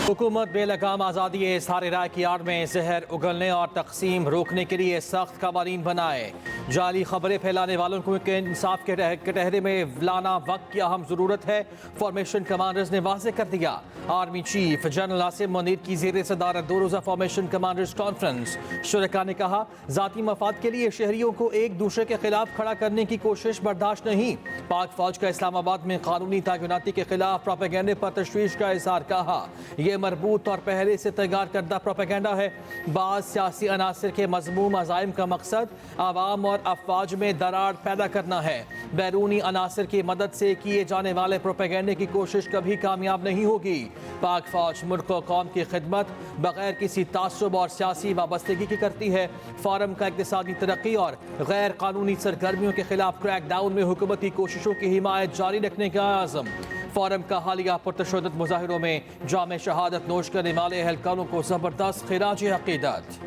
हुकूमत बेलगाम आज़ादी इज़हार राय की आड़ में जहर उगलने और तकसीम रोकने के लिए सख्त कवानीन बनाए। जाली खबरें फैलाने वालों को इंसाफ के कटहरे में लाना वक्त की अहम ज़रूरत है। फॉर्मेशन कमांडर्स ने वाज़ेह कर दिया। Army chief general Asim Munir की ज़ेर सदारत 2 रोज़ा फॉर्मेशन कमांडर्स कॉन्फ्रेंस। शुरका ने कहा, ज़ाती मफाद के लिए शहरियों को एक दूसरे के खिलाफ खड़ा करने की कोशिश बर्दाश्त नहीं। पाक फौज का इस्लामाबाद में कानूनी तैनाती के खिलाफ प्रोपेगेंडे पर तशवीश का इज़हार। कहा, यह मरबूत और पहले से तैयार करदा प्रोपेगेंडा है। बाज़ सियासी अनासर के मज़मूम अज़ाइम का मकसद आवाम और अफवाज में दरार पैदा करना है। बैरूनी अनासर की मदद से किए जाने वाले प्रोपेगेंडे की कोशिश कभी कामयाब नहीं होगी। पाक फौज मुल्क और कौम की खिदमत बगैर किसी तासुब और सियासी वाबस्तगी की करती है। फोरम का इक़्तिसादी तरक्की और गैर कानूनी सरगर्मियों के खिलाफ क्रैकडाउन में हुकूमती कोशिशों की हिमायत जारी रखने का आज़म। फोरम का हालिया पुरतशद्दुद मुजाहिरों में जाम शहादत नोश करने वाले एहलकारों को ज़बरदस्त खिराज अक़ीदत।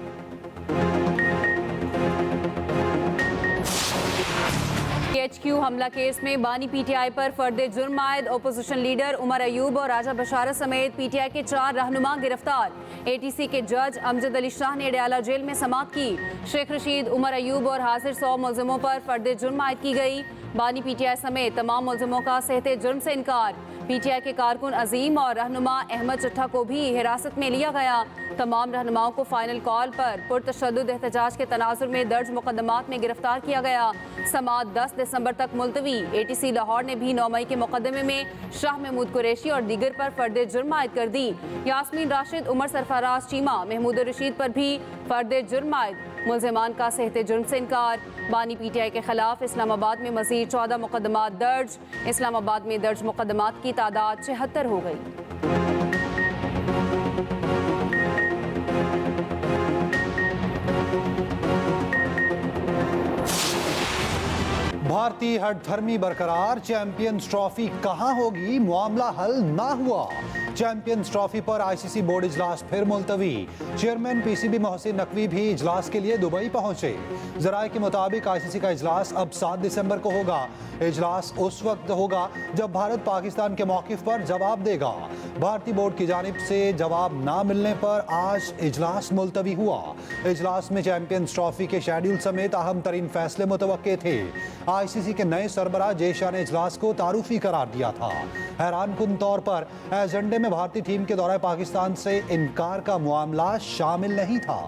PHQ हमला केस में बानी PTI पर फर्द जुर्म आयद। ओपोजिशन लीडर उमर अयूब और राजा बशारत समेत PTI के 4 रहनुमा गिरफ्तार। ATC के जज अमजद अली शाह ने अडयाला जेल में समाअत की। शेख रशीद, उमर अयूब और हाजिर 100 मुलजिमों पर फर्द जुर्म आयद की गई। बानी PTI समेत तमाम मुलजिमों का सेहते जुर्म से इनकार। PTI के कारकुन अजीम और रहनुमा अहमद चट्ठा को भी हिरासत में लिया गया। तमाम रहनुमाओं को फाइनल कॉल पर पुरतशद्दुद एहतजाज के तनाजुर में दर्ज मुकदमात में गिरफ्तार किया गया। समाअत 10 दिसंबर तक मुलतवी। ATC लाहौर ने भी 9 मई के मुकदमे में शाह महमूद कुरैशी और दीगर पर फर्द जुर्म आयद कर दी। यास्मीन राशिद, उमर सरफराज चीमा, महमूद रशीद पर भी फर्द जुर्म आयद। मुलजिमान का सेहते जुर्म से इनकार। बानी PTI के खिलाफ इस्लामाबाद में मजीद 14 मुकदमात दर्ज। इस्लामाबाद में दर्ज मुकदमात की तादाद 76 हो गई। भारतीय हठधर्मी बरकरार। चैंपियंस ट्रॉफी कहां होगी, मामला हल ना हुआ। चैंपियंस ट्रॉफी पर ICC बोर्ड इजलास फिर मुलतवी। चेयरमैन PCB मोहसिन नकवी भी इजलास के लिए दुबई पहुंचे। जराये के मुताबिक ICC का इजलास अब 7 दिसंबर को होगा। इजलास उस वक्त होगा जब भारत पाकिस्तान के मौक़िफ़ पर जवाब देगा। भारतीय बोर्ड की जानिब से जवाब ना मिलने पर आज इजलास मुलतवी हुआ। इजलास में चैंपियंस ट्रॉफी के शेड्यूल समेत अहम तरीन फैसले मुतवक्के थे। ICC के नए सरबराह जेशा ने इजलास को तारुफी करार दिया था। हैरानकुन तौर पर एजेंडे में भारतीय टीम के दौरे पाकिस्तान से इनकार का मामला शामिल नहीं था।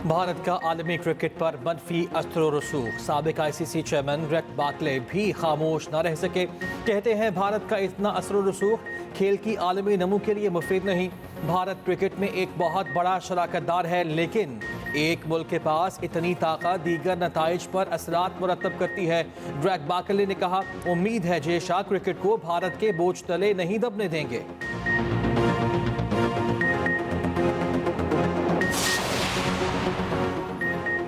भारत का आलमी क्रिकेट पर मनफी असर रसूख। साबिक ICC चेयरमैन ब्रेट बार्कले भी खामोश न रह सके। कहते हैं, भारत का इतना असर रसूख खेल की आलमी नमू के लिए मुफीद नहीं। भारत क्रिकेट में एक बहुत बड़ा शराकतदार है, लेकिन एक मुल्क के पास इतनी ताकत दीगर नताइज पर असरात मुरतब करती है। ब्रेट बार्कले ने कहा, उम्मीद है जेशा क्रिकेट को भारत के बोझ तले नहीं दबने देंगे।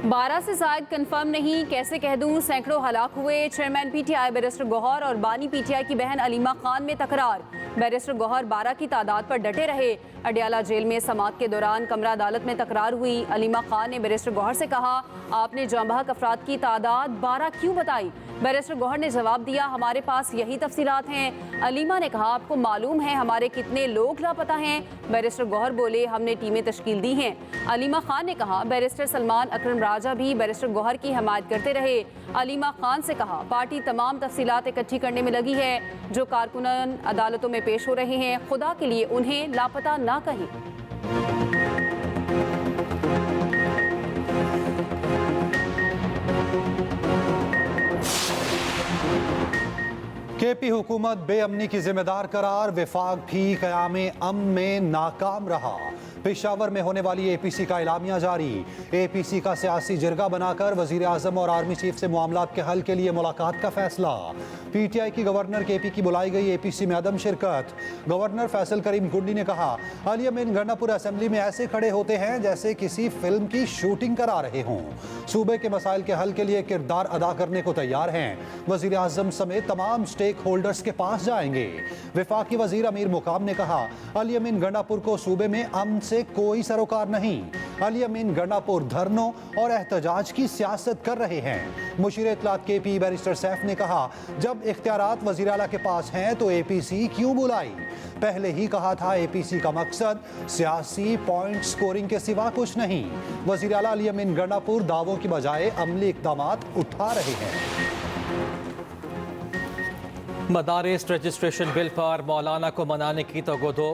बारह से शायद कंफर्म नहीं, कैसे कह दूं, सैकड़ों हलाक हुए। चेयरमैन PTI बैरिस्टर गौहर और बानी PTI की बहन अलीमा खान में तकरार। बैरिस्टर गौहर 12 की तादाद पर डटे रहे। अडयाला जेल में समाअत के दौरान कमरा अदालत में तकरार हुई। अलीमा खान ने बैरिस्टर गौहर से कहा, आपने जांबहक अफराद की तादाद 12 क्यों बताई? बैरिस्टर गौहर ने जवाब दिया, हमारे पास यही तफसीलात हैं। अलीमा ने कहा, आपको मालूम है हमारे कितने लोग लापता हैं? बैरिस्टर गौहर बोले, हमने टीमें तश्कील दी हैं। अलीमा खान ने कहा, बैरिस्टर सलमान अकरम राजा भी बैरिस्टर गौहर की हमायत करते रहे। अलीमा खान से कहा, पार्टी तमाम तफसीलात इकट्ठी करने में लगी है। जो कारकुनान अदालतों में पेश हो रहे हैं, खुदा के लिए उन्हें लापता ना कहें। KP हुकूमत बेअमनी की जिम्मेदार करार। विफाक भी क़याम अमन में नाकाम रहा। पेशावर में होने वाली APC का एलामिया जारी। APC का सियासी जिरगा बनाकर वजीर आजम और आर्मी चीफ से मामलात के हल के लिए मुलाकात का फैसला। PTI की गवर्नर KP की बुलाई गई APC में अदम शिरकत। गवर्नर फैसल करीम गुंडी ने कहा, अल यमीन गंडापुर असेंबली में ऐसे खड़े होते हैं जैसे किसी फिल्म की शूटिंग करा रहे हों। सूबे के मसाइल के हल के लिए किरदार अदा करने को तैयार हैं। वजीर आजम समेत तमाम स्टेक होल्डर्स के पास जाएंगे। वफाकी वजीर अमीर मुकाम ने कहा, अल यमीन गंडापुर को सूबे में अमन से से कोई सरोकार नहीं। अली अमीन गंडापुर धरनों और एहतजाज की सियासत कर रहे हैं। मुशीर इत्तलात KP बैरिस्टर सैफ ने कहा, जब इख्तियारात वज़ीर आला के पास हैं तो APC क्यों बुलाई? पहले ही कहा था APC का मकसद सियासी पॉइंट स्कोरिंग के सिवा कुछ नहीं। वज़ीर आला अली अमीन गंडापुर दावों की बजाय अमली इक़दामात उठा रहे हैं। मदारिस रजिस्ट्रेशन बिल पर मौलाना को मनाने की तगोदो।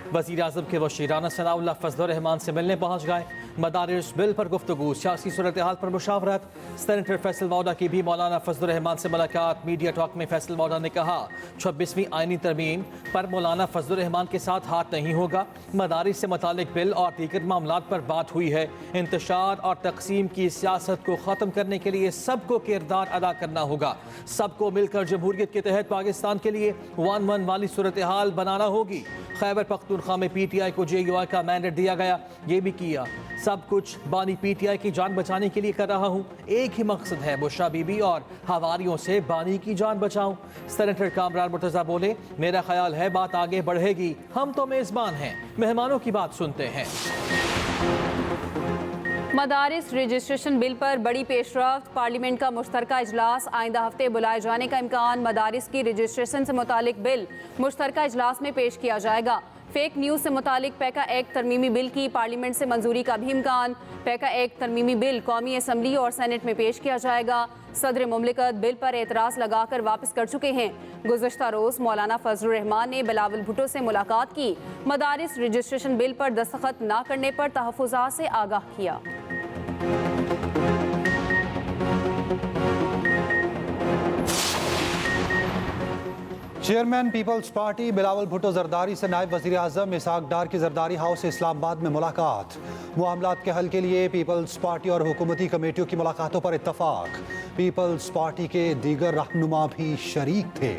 वज़ीर आज़म के वज़ीराना सनाउल्लाह फजलुर रहमान से मिलने पहुँच गए। मदारिस बिल पर गुफ्तगू, सियासी सूरत हाल पर मुशावरत। सेनेटर फैसल मौदा की भी मौलाना फजलुर रहमान से मुलाकात। मीडिया टॉक में फैसल मौदा ने कहा, 26वीं आइनी तरमीम पर मौलाना फजलुर रहमान के साथ हाथ नहीं होगा। मदारिस से मुतालिक बिल और दीगर मामलात पर बात हुई है। इंतशार और तकसीम की सियासत को ख़त्म करने के लिए सबको किरदार अदा करना होगा। सबको मिलकर जमहूरियत के तहत पाकिस्तान के लिए 1-1 वाली सूरत हाल बनाना होगी। खैबर पख्तूनख्वा में PTI को JUI का मैंडेट दिया गया, ये भी किया। सब कुछ बानी PTI की जान बचाने के लिए कर रहा हूँ। एक ही मकसद है, बुशरा बीबी और हवारियों से बानी की जान बचाऊं। सेनेटर कामरान मुर्तज़ा बोले, मेरा ख्याल है बात आगे बढ़ेगी। हम तो मेज़बान हैं, मेहमानों की बात सुनते हैं। मदारिस रजिस्ट्रेशन बिल पर बड़ी पेशरफ्त। पार्लियामेंट का मुश्तरका इजलास आइंदा हफ्ते बुलाए जाने का इम्कान। मदारिस की रजिस्ट्रेशन से मुतालिक बिल मुश्तरका इजलास में पेश किया जाएगा। फेक न्यूज़ से मुतालिक पैका एक्ट तरमीमी बिल की पार्लियामेंट से मंजूरी का भी इम्कान। पैका एक्ट तरमीमी बिल कौमी असम्बली और सेनेट में पेश किया जाएगा। सदर मुमलिकत बिल पर एतराज़ लगाकर वापस कर चुके हैं। गुज़श्ता रोज़ मौलाना फजलुर रहमान ने बिलावल भुट्टो से मुलाकात की। मदारिस रजिस्ट्रेशन बिल पर दस्तखत न करने पर तहफ़्फ़ुज़ात से आगाह किया। चेयरमैन पीपल्स पार्टी बिलावल भुट्टो जरदारी से नायब वज़ीर आज़म इसहाक डार की जरदारी हाउस इस्लामाबाद में मुलाकात। मामलात के हल के लिए पीपल्स पार्टी और हुकूमती कमेटियों की मुलाकातों पर इत्तफाक। पीपल्स पार्टी के दीगर रहनुमा भी शरीक थे।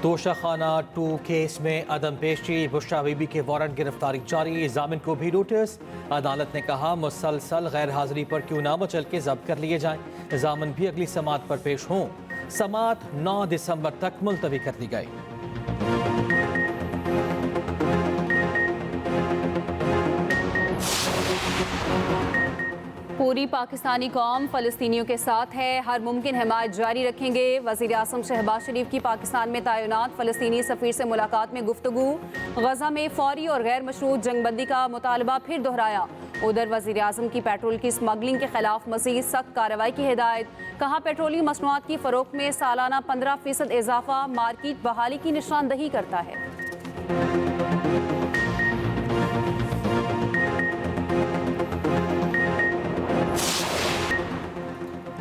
तोशाखाना 2 केस में अदम पेशी, बुशरा बीबी के वारंट गिरफ्तारी जारी। जामिन को भी नोटिस। अदालत ने कहा, मुसलसल गैर हाजिरी पर क्यों ना मचल के जब्त कर लिए जाएं। जामिन भी अगली समात पर पेश हों। समात 9 दिसंबर तक मुलतवी कर दी गई। पूरी पाकिस्तानी कौम फ़लस्तीनियों के साथ है, हर मुमकिन हिमायत जारी रखेंगे। वज़ीर आज़म शहबाज शरीफ की पाकिस्तान में तैनात फ़लस्तीनी सफ़ीर से मुलाकात में गुफ्तगू। गज़ा में फ़ौरी और गैर मशरूत जंगबंदी का मुतालबा फिर दोहराया। उधर वज़ीर आज़म की पेट्रोल की स्मगलिंग के खिलाफ मज़ीद सख्त कार्रवाई की हिदायत। कहा, पेट्रोलियम मसनूआत की फ़रोख्त में सालाना 15% इजाफा मार्केट बहाली की निशानदही करता है।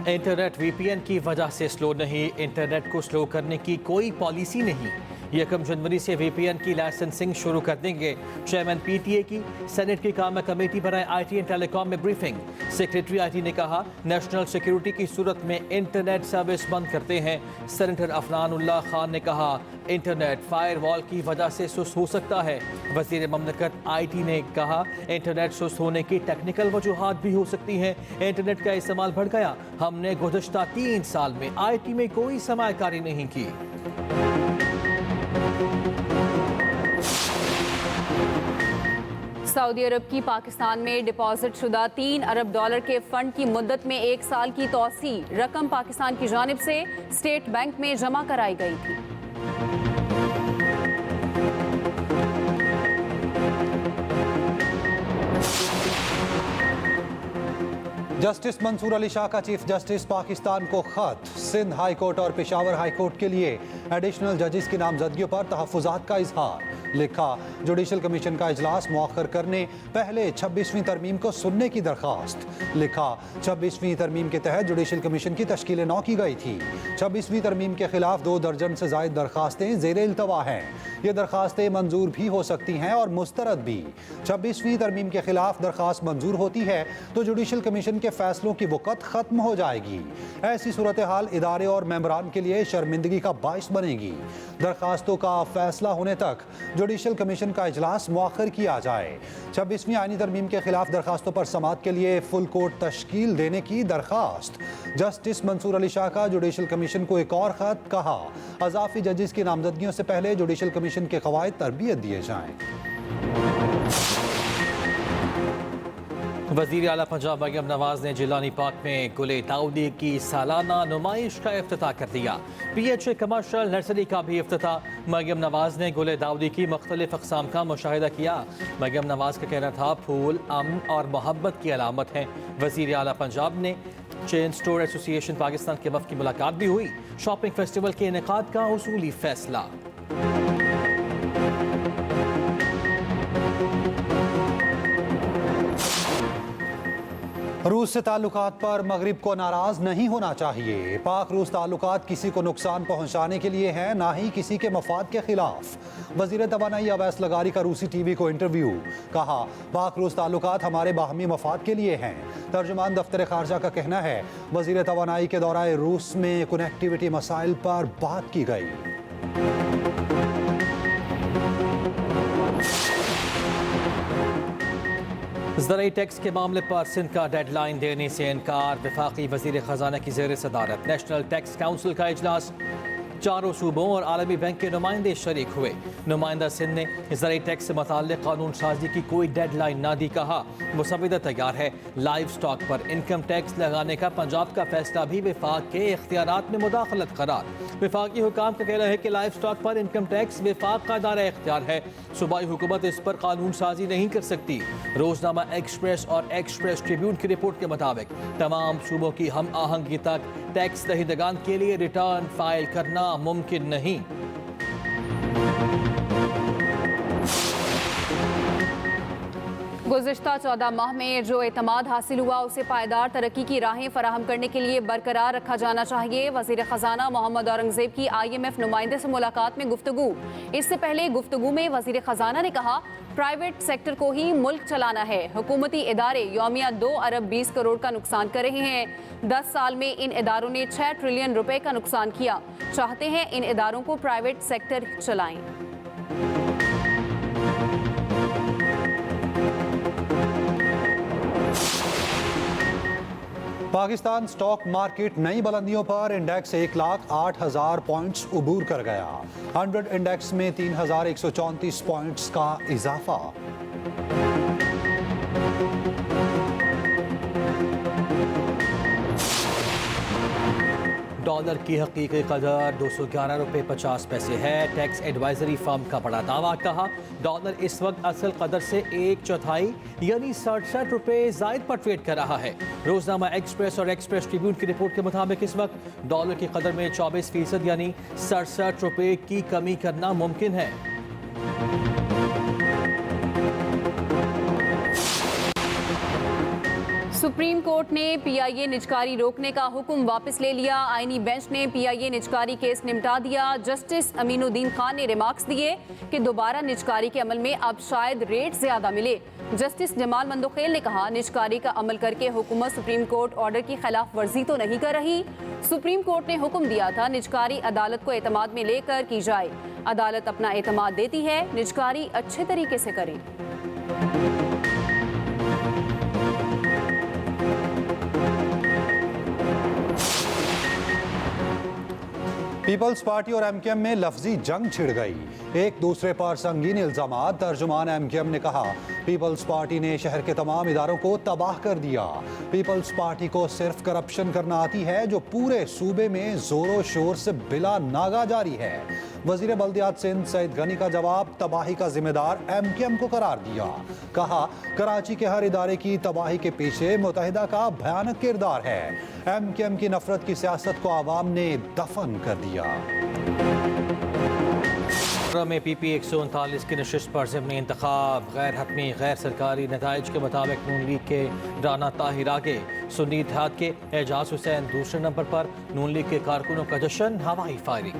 इंटरनेट VPN की वजह से स्लो नहीं। इंटरनेट को स्लो करने की कोई पॉलिसी नहीं। 1 जनवरी से VPN की लाइसेंसिंग शुरू कर देंगे। चेयरमैन PTA की सेनेट की कामा कमेटी बनाए IT एंड टेलीकॉम में ब्रीफिंग। सेक्रेटरी IT ने कहा, नेशनल सिक्योरिटी की सूरत में इंटरनेट सर्विस बंद करते हैं। सेनेटर अफनानुल्लाह खान ने कहा, इंटरनेट फायरवॉल की वजह से सुस्त हो सकता है। वज़ीर ममलकत IT ने कहा, इंटरनेट सुस्त होने की टेक्निकल वजूहात भी हो सकती हैं। इंटरनेट का इस्तेमाल बढ़ गया। हमने गुज़श्ता 3 साल में IT में कोई सरमायाकारी नहीं की। सऊदी अरब की पाकिस्तान में डिपॉजिट शुदा $3 अरब के फंड की मुद्दत में 1 साल की तौसी। रकम पाकिस्तान की जानिब से स्टेट बैंक में जमा कराई गई थी। जस्टिस मंसूर अली शाह का चीफ जस्टिस पाकिस्तान को खत। सिंध हाई कोर्ट और पेशावर हाई कोर्ट के लिए एडिशनल जजेस की नामजदगियों पर तहफ़्फ़ुज़ात का इजहार। लिखा, जुडिशल कमीशन का इजलास मुअख्खर करने पहले 26वीं तरमीम को सुनने की दरख्वास्त। लिखा, 26वीं तरमीम के तहत जुडिशल कमीशन की तश्कील 9 की गई थी। 26वीं तरमीम के खिलाफ 2 दर्जन से ज़ायद दरख्वास्तें ज़ेरे इल्तवा हैं। ये दरख्वास्तें मंजूर भी हो सकती हैं और मुस्तरद भी। 26वीं तरमीम के खिलाफ दरख्वास्त मंजूर होती है तो जुडिशल कमीशन के फैसलों की वक़्त ख़त्म हो जाएगी। ऐसी सूरत हाल इदारे और मेंबरान के लिए शर्मिंदगी का बाइस बनेगी। दरख्वास्तों का फैसला होने तक जुडिशल कमीशन का इजलास मुअख्खर किया जाए। 26वीं आईनी तरमीम के खिलाफ दरखास्तों पर समाअत के लिए फुल कोर्ट तश्कील देने की दरखास्त। जस्टिस मंसूर अली शाह का जुडिशल कमीशन को एक और खत, कहा अजाफी जजेस की नामजदगियों से पहले जुडिशल कमीशन के कवायद तरबियत दिए जाएं। वज़ीर आला पंजाब मरियम नवाज ने जिलानी पार्क में गुले दाऊदी की सालाना नुमाइश का इफ्तिताह कर दिया। PHA कमर्शियल नर्सरी का भी इफ्तिताह। मरियम नवाज ने गुले दाऊदी की मुख्तलिफ अक़साम का मुशाहिदा किया। मरियम नवाज का कहना था फूल अमन और मोहब्बत की अलामत है। वज़ीर आला पंजाब ने चेन स्टोर एसोसिएशन पाकिस्तान के वफ़द की मुलाकात भी हुई। शॉपिंग फेस्टिवल के इनेकाद का उसूली फैसला। रूस से ताल्लुकात पर मगरिब को नाराज नहीं होना चाहिए। पाक रूस ताल्लुकात किसी को नुकसान पहुंचाने के लिए हैं, ना ही किसी के मफाद के खिलाफ। वज़ीर तवानाई अवैस लगारी का रूसी टीवी को इंटरव्यू, कहा पाक रूस ताल्लुकात हमारे बाहमी मफाद के लिए हैं। तर्जुमान दफ्तर खारजा का कहना है वज़ीर तवानाई के दौरान रूस में कनेक्टिविटी मसाइल पर बात की गई। ज़राई टैक्स के मामले पर सिंध का डेडलाइन देने से इनकार। वफाकी वज़ीर ख़जाना की ज़ेर सदारत नेशनल टैक्स काउंसिल का इजलास। चारों सूबों और आलमी बैंक के नुमाइंदे शरीक हुए। नुमाइंदा सिंध ने ज़राई टैक्स से मुताल्लिक़ कानून साजी की कोई डेडलाइन ना दी। कहा मुसविदा तैयार है। लाइव स्टॉक पर इनकम टैक्स लगाने का पंजाब का फैसला भी विफाक के इख्तियारात में मुदाखलत करार। विफाकी हुकाम का कहना है कि लाइव स्टॉक पर इनकम टैक्स विफाक का दायरा इख्तियार है। सूबाई हुकूमत इस पर कानून साजी नहीं कर सकती। रोजनामा एक्सप्रेस और एक्सप्रेस ट्रिब्यून की रिपोर्ट के मुताबिक तमाम सूबों की हम आहंगी तक टैक्स दहिंदगान के लिए रिटर्न फाइल करना मुमकिन नहीं। गुज़िश्ता 14 माह में जो एतमाद हासिल हुआ उसे पायदार तरक्की की राहें फराहम करने के लिए बरकरार रखा जाना चाहिए। वज़ीर ख़जाना मोहम्मद औरंगज़ेब की IMF नुमाइंदे से मुलाकात में गुफ्तगू। इससे पहले गुफ्तगू में वज़ीर ख़जाना ने कहा प्राइवेट सेक्टर को ही मुल्क चलाना है। हुकूमती इदारे यौमिया 2 अरब 20 करोड़ का नुकसान कर रहे हैं। 10 साल में इन इदारों ने 6 ट्रिलियन रुपए का नुकसान किया। चाहते हैं इन इदारों को प्राइवेट सेक्टर चलाएं। पाकिस्तान स्टॉक मार्केट नई बुलंदियों पर। इंडेक्स 1,08,000 पॉइंट्स उबूर कर गया। 100 इंडेक्स में 3,134 पॉइंट्स का इजाफा। डॉलर की हकीकी कदर 211 रुपये 50 पैसे है। टैक्स एडवाइजरी फर्म का बड़ा दावा। कहा डॉलर इस वक्त असल कदर से 1/4 यानी 67 रुपये जायद पर ट्रेड कर रहा है। रोजनामा एक्सप्रेस और एक्सप्रेस ट्रिब्यून की रिपोर्ट के मुताबिक इस वक्त डॉलर की कदर में 24% यानी 67 रुपये की कमी करना मुमकिन है। सुप्रीम कोर्ट ने PIA निजकारी रोकने का हुक्म वापस ले लिया। आईनी बेंच ने PIA निजकारी केस निपटा दिया। जस्टिस अमीनुद्दीन खान ने रिमार्क्स दिए कि दोबारा निजकारी के अमल में अब शायद रेट ज्यादा मिले। जस्टिस जमाल मंदोखेल ने कहा निजकारी का अमल करके हुकूमत सुप्रीम कोर्ट ऑर्डर की खिलाफ वर्जी तो नहीं कर रही। सुप्रीम कोर्ट ने हुक्म दिया था निजकारी अदालत को एतमाद में लेकर की जाए। अदालत अपना एतमाद देती है, निजकारी अच्छे तरीके से करे। पीपल्स पार्टी और MKM में लफ्जी जंग छिड़ गई। एक दूसरे पर संगीन इल्जामात। तर्जुमान MKM ने कहा पीपल्स पार्टी ने शहर के तमाम इदारों को तबाह कर दिया। पीपल्स पार्टी को सिर्फ करप्शन करना आती है जो पूरे सूबे में जोरों शोर से बिला नागा जारी है। वजीर बल्दियात सिंध सईद गनी का जवाब तबाही का जिम्मेदार MKM को करार दिया। कहा कराची के हर इदारे की तबाही के पीछे मुत्तहिदा का भयानक किरदार है। MKM की नफरत की सियासत को आवाम ने दफन कर दिया। में PP 139 की नशिस्त पर ज़िमनी इंतखाब। गैर हतमी गैर सरकारी नताइज के मुताबिक नून लीग के राना ताहिर आगे, सुन्नी इत्तेहाद के एजाज हुसैन दूसरे नंबर पर। नून लीग के कारकुनों का जश्न, हवाई फायरिंग।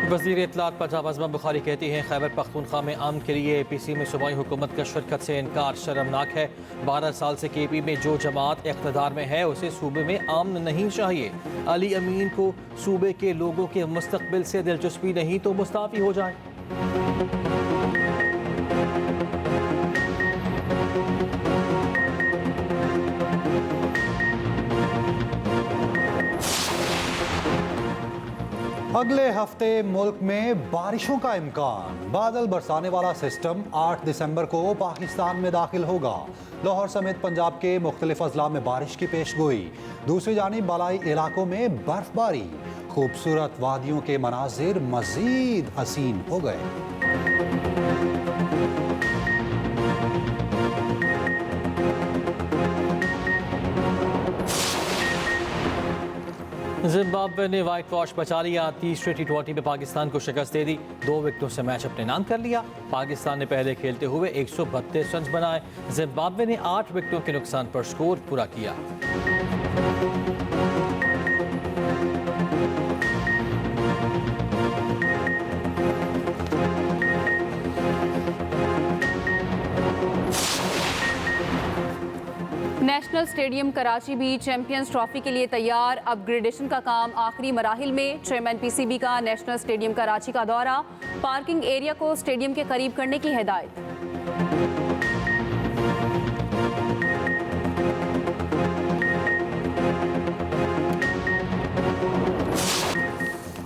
वज़ीर इत्तलात पंजाब अज़मा बुखारी कहती हैं खैबर पख्तूनख्वा में अमन के लिए APC में सूबाई हुकूमत का शिरकत से इनकार शर्मनाक है। 12 साल से KP में जो जमात इक़्तिदार में है उसे सूबे में अमन नहीं चाहिए। अली अमीन को सूबे के लोगों के मुस्तकबिल से दिलचस्पी नहीं तो मुस्ताफ़ी हो जाए। अगले हफ्ते मुल्क में बारिशों का इम्कान। बादल बरसाने वाला सिस्टम 8 दिसंबर को पाकिस्तान में दाखिल होगा। लाहौर समेत पंजाब के मुख्तलिफ अजला में बारिश की पेशगोई। दूसरी जानिब बालाई इलाकों में बर्फबारी। खूबसूरत वादियों के मनाजिर मजीद हसीन हो गए। जिम्बाब्वे ने व्हाइट वॉश बचा लिया। तीसरे T20 में पाकिस्तान को शिकस्त दे दी। 2 विकेटों से मैच अपने नाम कर लिया। पाकिस्तान ने पहले खेलते हुए 132 रन बनाए। जिम्बाब्वे ने 8 विकेटों के नुकसान पर स्कोर पूरा किया। नेशनल स्टेडियम कराची भी चैंपियंस ट्रॉफी के लिए तैयार। अपग्रेडेशन का काम आखिरी मराहिल में। चेयरमैन PCB का नेशनल स्टेडियम कराची का दौरा। पार्किंग एरिया को स्टेडियम के करीब करने की हिदायत।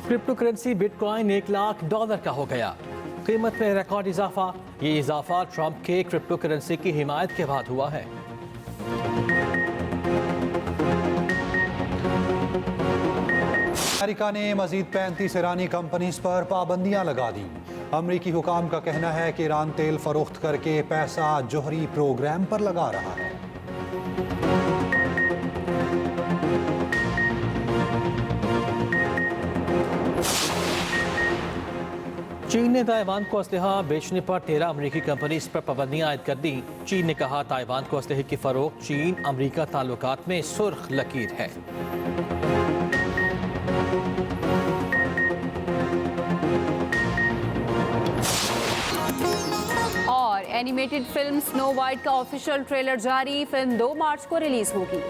क्रिप्टो करेंसी बिटकॉइन $1 लाख का हो गया। कीमत में रिकॉर्ड इजाफा। ये इजाफा ट्रंप के क्रिप्टो करेंसी की हिमायत के बाद हुआ है। अमेरिका ने मजीद 35 ईरानी कंपनीज पर पाबंदियां लगा दी। अमरीकी हुकाम का कहना है कि ईरान तेल फरोख्त करके पैसा जोहरी प्रोग्राम पर लगा रहा है। चीन ने ताइवान को असलहा बेचने पर 13 अमरीकी कंपनीज पर पाबंदियां आयद कर दी। चीन ने कहा ताइवान को असलहे की फरोख्त चीन अमरीका ताल्लुकात में सुर्ख लकीर है। और एनिमेटेड फिल्म स्नो वाइट का ऑफिशियल ट्रेलर जारी। फिल्म 2 मार्च को रिलीज होगी।